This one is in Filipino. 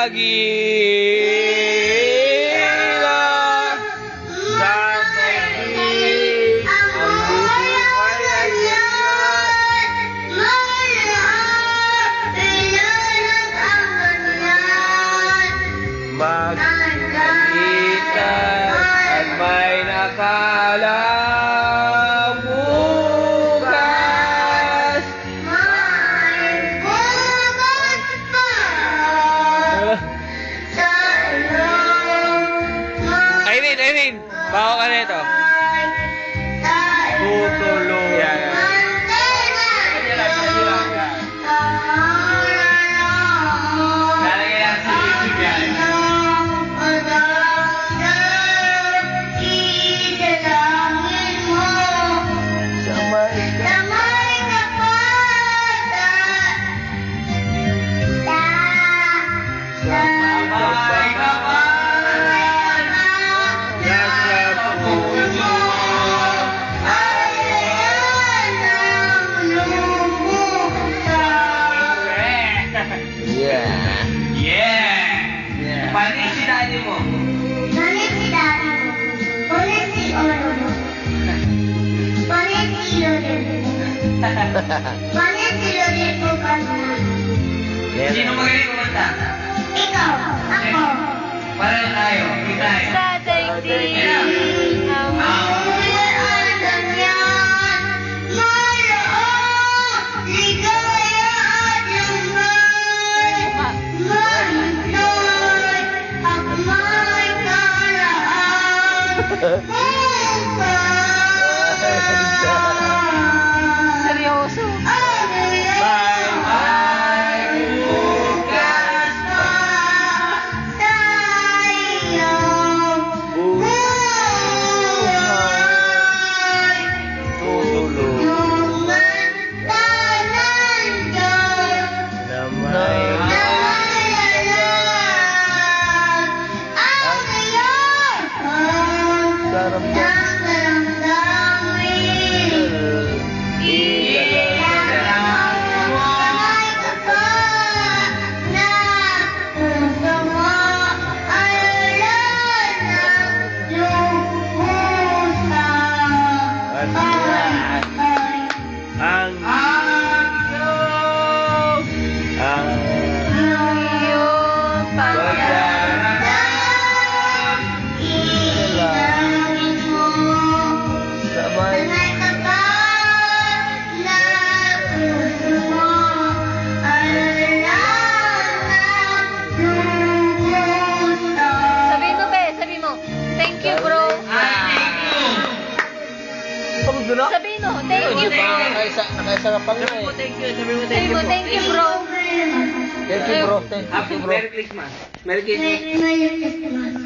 Magila sa daigdig ang buhay ay ganyan. Magkalitan at may nakalang bukas. Aileen, bawa ka nito. Tutulong. Yan. Panik si daddy mo. Panik si daddy mo. Panik si lolo. Panik si lolo. Panik si lolo po kanta. Sino magaling kumanta? Ikaw. Ako. Pareho tayo. Kita tayo. Sa daigdig ang seryoso. Sabihin mo, thank you, bro. Nakaisarapan na eh. Thank you. Sabi mo Sabihin mo, thank you, bro. Thank you, bro. Thank you, bro. Merry Christmas. Merry Christmas. Merry Christmas.